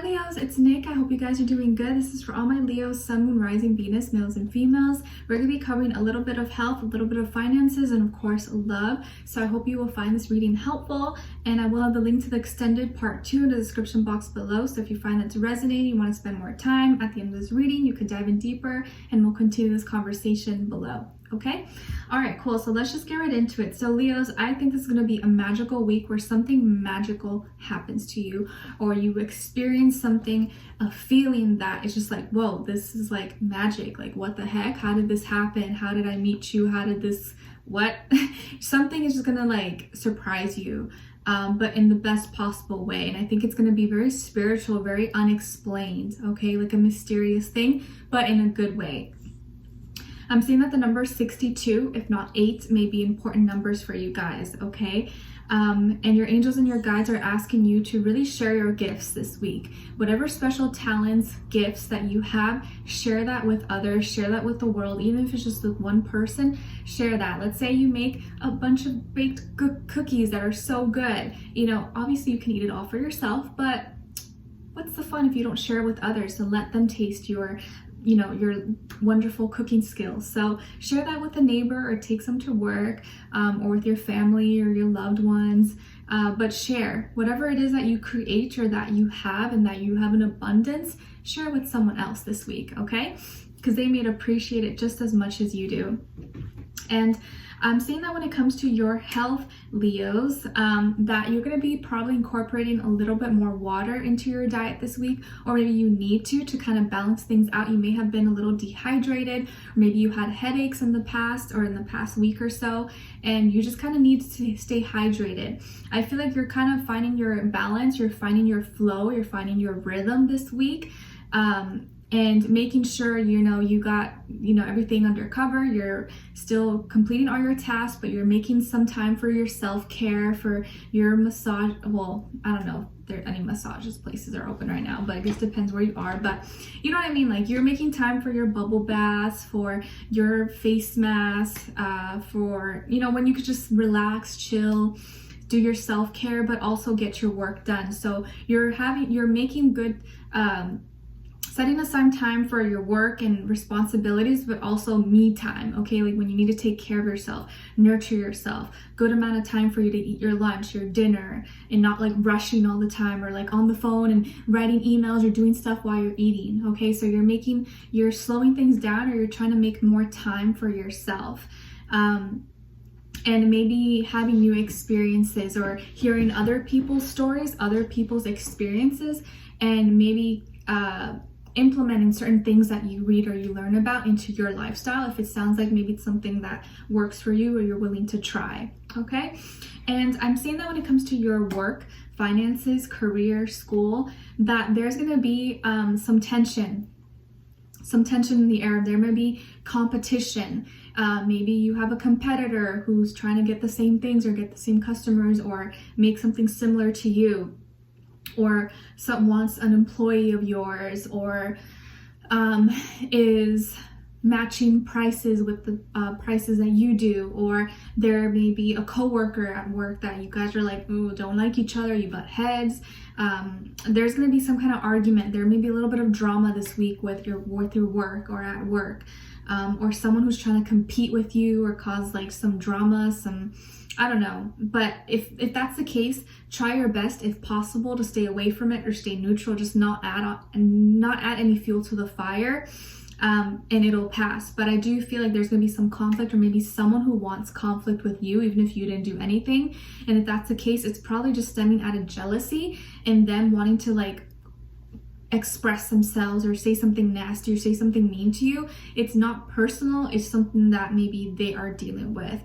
Leos, it's Nick. I hope you guys are doing good. This is for all my Leos, Sun, Moon, Rising, Venus, males and females. We're going to be covering a little bit of health, a little bit of finances, and of course love. So I hope you will find this reading helpful, and I will have the link to the extended part 2 in the description box below. So if you find that's resonating, you want to spend more time at the end of this reading, you can dive in deeper and we'll continue this conversation below. Okay? All right, cool. So let's just get right into it. So Leos, I think this is going to be a magical week where something magical happens to you, or you experience something, a feeling that it's just like, whoa, this is like magic. Like, what the heck? How did this happen? How did I meet you? How did this, what? Something is just going to like surprise you, but in the best possible way. And I think it's going to be very spiritual, very unexplained, okay? Like a mysterious thing, but in a good way. I'm seeing that the number 62, if not 8, may be important numbers for you guys, okay? And your angels and your guides are asking you to really share your gifts this week. Whatever special talents, gifts that you have, share that with others, share that with the world. Even if it's just with one person, share that. Let's say you make a bunch of baked cookies that are so good. You know, obviously you can eat it all for yourself, but what's the fun if you don't share it with others and let them taste your wonderful cooking skills? So share that with a neighbor, or take some to work, or with your family or your loved ones. But share whatever it is that you create or that you have and that you have in abundance. Share with someone else this week, okay? Because they may appreciate it just as much as you do. And I'm seeing that when it comes to your health, Leos, that you're going to be probably incorporating a little bit more water into your diet this week, or maybe you need to kind of balance things out. You may have been a little dehydrated, or maybe you had headaches in the past or in the past week or so, and you just kind of need to stay hydrated. I feel like you're kind of finding your balance, you're finding your flow, you're finding your rhythm this week. And making sure, you got, everything under cover. You're still completing all your tasks, but you're making some time for your self-care, for your massage. Well, I don't know if there any massages places are open right now, but I guess it depends where you are. But you know what I mean? Like, you're making time for your bubble baths, for your face mask, for, when you could just relax, chill, do your self-care, but also get your work done. So you're making good, setting aside time for your work and responsibilities, but also me time, okay? Like when you need to take care of yourself, nurture yourself, good amount of time for you to eat your lunch, your dinner, and not like rushing all the time, or like on the phone and writing emails or doing stuff while you're eating, okay? So you're slowing things down, or you're trying to make more time for yourself. And maybe having new experiences, or hearing other people's stories, other people's experiences, and maybe implementing certain things that you read or you learn about into your lifestyle, if it sounds like maybe it's something that works for you or you're willing to try, okay? And I'm seeing that when it comes to your work, finances, career, school, that there's going to be some tension in the air. There may be competition. Maybe you have a competitor who's trying to get the same things, or get the same customers, or make something similar to you, or wants an employee of yours, or is matching prices with the prices that you do, or there may be a coworker at work that you guys are like, ooh, don't like each other, you butt heads. There's going to be some kind of argument. There may be a little bit of drama this week with your work or at work, or someone who's trying to compete with you or cause like some drama, I don't know. But if that's the case, try your best, if possible, to stay away from it or stay neutral. Just not add any fuel to the fire, and it'll pass. But I do feel like there's going to be some conflict, or maybe someone who wants conflict with you, even if you didn't do anything. And if that's the case, it's probably just stemming out of jealousy and them wanting to like express themselves, or say something nasty, or say something mean to you. It's not personal. It's something that maybe they are dealing with.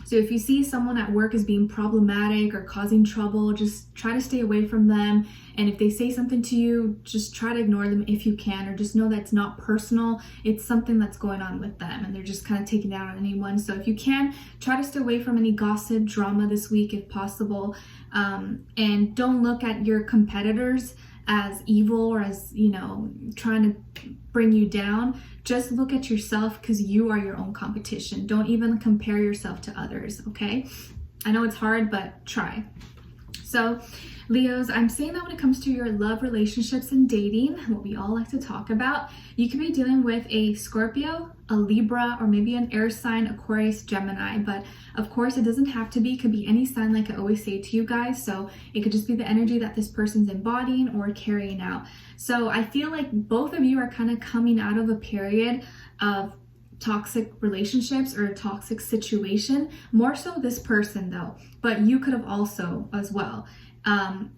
So if you see someone at work as being problematic or causing trouble, just try to stay away from them. And if they say something to you, just try to ignore them if you can, or just know that it's not personal. It's something that's going on with them, and they're just kind of taking it out on anyone. So if you can, try to stay away from any gossip, drama this week if possible. And don't look at your competitors as evil, or as, trying to bring you down. Just look at yourself, because you are your own competition. Don't even compare yourself to others, okay? I know it's hard, but try. So Leos, I'm saying that when it comes to your love, relationships, and dating, what we all like to talk about, you could be dealing with a Scorpio, a Libra, or maybe an air sign, Aquarius, Gemini. But of course, it doesn't have to be. It could be any sign, like I always say to you guys. So it could just be the energy that this person's embodying or carrying out. So I feel like both of you are kind of coming out of a period of toxic relationships or a toxic situation. More so this person though, but you could have also as well.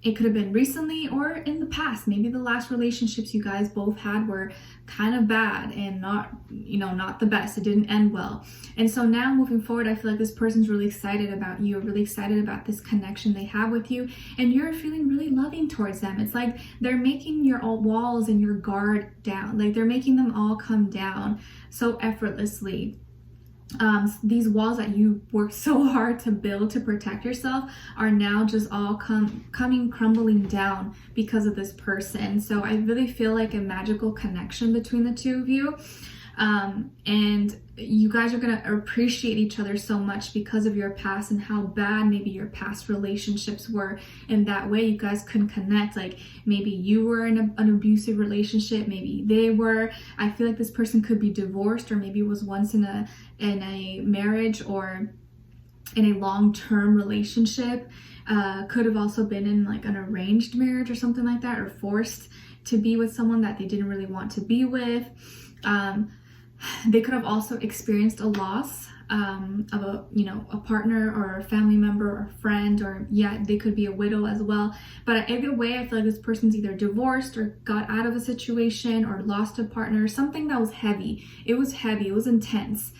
It could have been recently or in the past. Maybe the last relationships you guys both had were kind of bad and not the best. It didn't end well. And so now moving forward, I feel like this person's really excited about you, really excited about this connection they have with you, and you're feeling really loving towards them. It's like they're making your walls and your guard down. Like they're making them all come down so effortlessly. These walls that you worked so hard to build to protect yourself are now just all coming crumbling down because of this person. So I really feel like a magical connection between the two of you. And you guys are going to appreciate each other so much because of your past and how bad maybe your past relationships were. In that way, you guys couldn't connect. Like maybe you were in an abusive relationship, maybe they were. I feel like this person could be divorced, or maybe was once in a marriage or in a long-term relationship. Could have also been in like an arranged marriage or something like that, or forced to be with someone that they didn't really want to be with. They could have also experienced a loss of a partner or a family member or a friend, or they could be a widow as well. But either way, I feel like this person's either divorced or got out of a situation or lost a partner, something that was heavy. It was heavy, it was intense.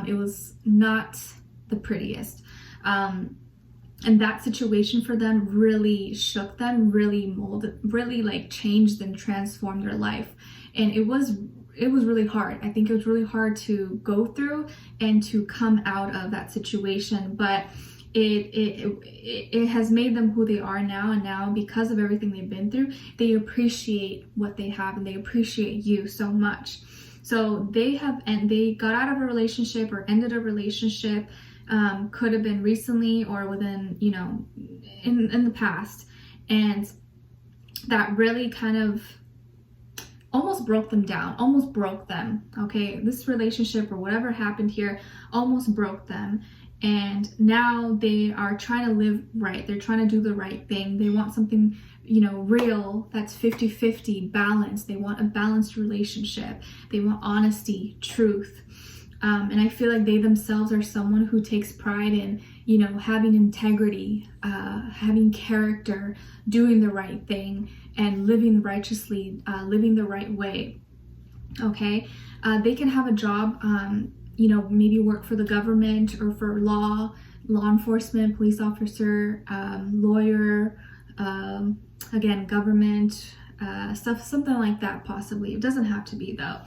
It was not the prettiest. And that situation for them really shook them, really molded, really like changed and transformed their life. And it was really hard. I think it was really hard to go through and to come out of that situation, but it has made them who they are now. And now, because of everything they've been through, they appreciate what they have and they appreciate you so much. So they got out of a relationship or ended a relationship. Could have been recently or within, in the past. And that really kind of almost broke them down, almost broke them. Okay, this relationship or whatever happened here almost broke them. And now they are trying to live right. They're trying to do the right thing. They want something, real, that's 50-50 balance. They want a balanced relationship. They want honesty, truth. And I feel like they themselves are someone who takes pride in, having integrity, having character, doing the right thing, and living righteously, living the right way. Okay, they can have a job, maybe work for the government or for law enforcement, police officer, lawyer, again, government, something like that possibly. It doesn't have to be though.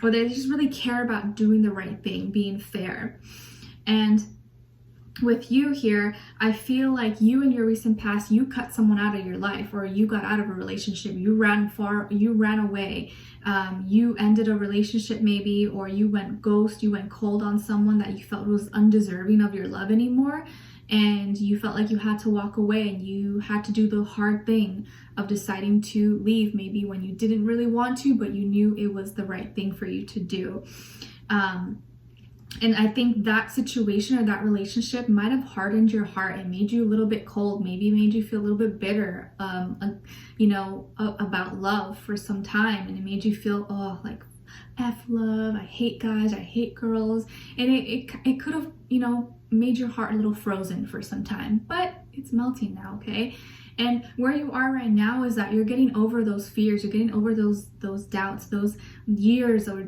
Or they just really care about doing the right thing, being fair. And with you here, I feel like you in your recent past, you cut someone out of your life, or you got out of a relationship, you ran away, you ended a relationship maybe, or you went ghost, you went cold on someone that you felt was undeserving of your love anymore. And you felt like you had to walk away, and you had to do the hard thing of deciding to leave, maybe when you didn't really want to, but you knew it was the right thing for you to do. And I think that situation or that relationship might have hardened your heart and made you a little bit cold, maybe made you feel a little bit bitter, about love for some time. And it made you feel, like F love, I hate guys, I hate girls. And it could have, made your heart a little frozen for some time, but it's melting now, okay? And where you are right now is that you're getting over those fears, you're getting over those doubts, those years, or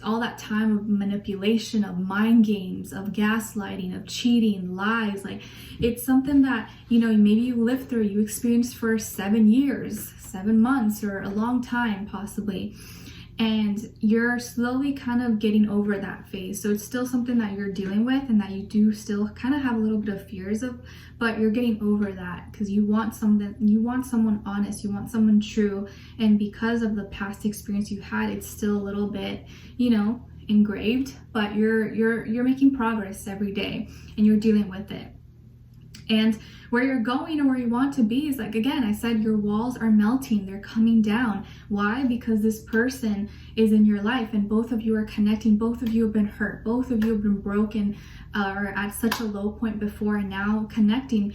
all that time of manipulation, of mind games, of gaslighting, of cheating, lies. Like, it's something that, maybe you lived through, you experienced for 7 years, 7 months, or a long time possibly. And you're slowly kind of getting over that phase. So it's still something that you're dealing with and that you do still kind of have a little bit of fears of, but you're getting over that because you want someone honest, you want someone true. And because of the past experience you had, it's still a little bit, engraved, but you're making progress every day and you're dealing with it. And where you're going or where you want to be is like, again, I said your walls are melting, they're coming down. Why? Because this person is in your life and both of you are connecting. Both of you have been hurt, both of you have been broken or at such a low point before, and now connecting,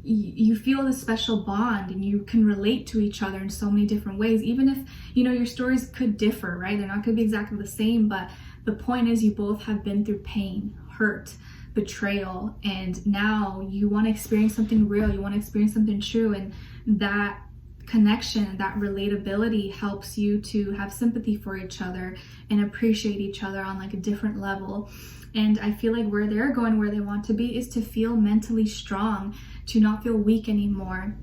you feel this special bond and you can relate to each other in so many different ways. Even if, you know, your stories could differ, right? They're not going to be exactly the same, but the point is you both have been through pain, hurt, betrayal, and now you want to experience something real, you want to experience something true, and that connection, that relatability helps you to have sympathy for each other and appreciate each other on like a different level. And I feel like where they're going, where they want to be, is to feel mentally strong, to not feel weak anymore.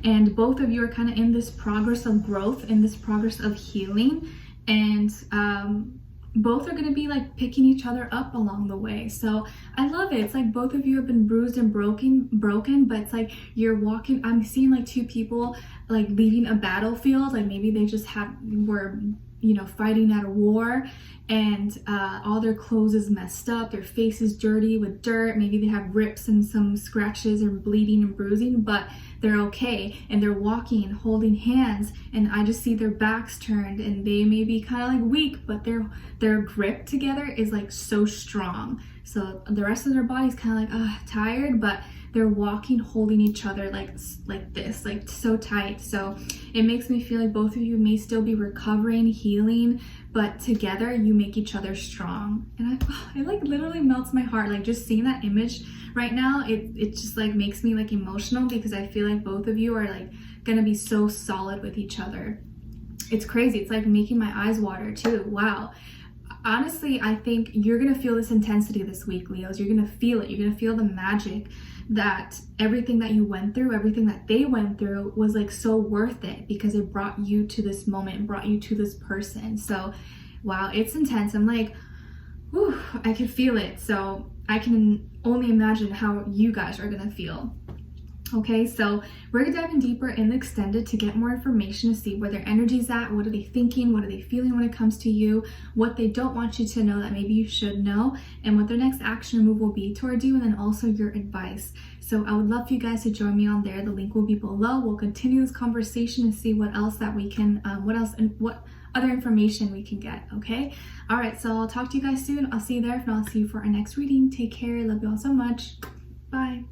And both of you are kind of in this progress of growth, in this progress of healing, and both are going to be like picking each other up along the way. So I love it. It's like both of you have been bruised and broken, but it's like you're walking, I'm seeing like two people like leaving a battlefield, like maybe they just were, you know, fighting at a war, and all their clothes is messed up, their face is dirty with dirt, maybe they have rips and some scratches and bleeding and bruising, but they're okay, and they're walking and holding hands, and I just see their backs turned, and they may be kind of like weak, but their grip together is like so strong. So the rest of their body's kind of like tired, but they're walking holding each other like this, like so tight. So it makes me feel like both of you may still be recovering, healing, but together you make each other strong. And it like literally melts my heart, like just seeing that image right now. It just like makes me like emotional, because I feel like both of you are like gonna be so solid with each other. It's crazy. It's like making my eyes water too. Wow. Honestly, I think you're gonna feel this intensity this week, Leos. You're gonna feel it. You're gonna feel the magic, that everything that you went through, everything that they went through was like so worth it, because it brought you to this moment, brought you to this person. So wow, it's intense. I'm like, whew, I can feel it. So I can only imagine how you guys are gonna feel. Okay, so we're diving deeper in the extended to get more information, to see where their energy's at, what are they thinking, what are they feeling when it comes to you, what they don't want you to know that maybe you should know, and what their next action or move will be towards you, and then also your advice. So I would love for you guys to join me on there. The link will be below. We'll continue this conversation and see what else that we can, what other information we can get, okay? All right, so I'll talk to you guys soon. I'll see you there. If not, I'll see you for our next reading. Take care. Love you all so much. Bye.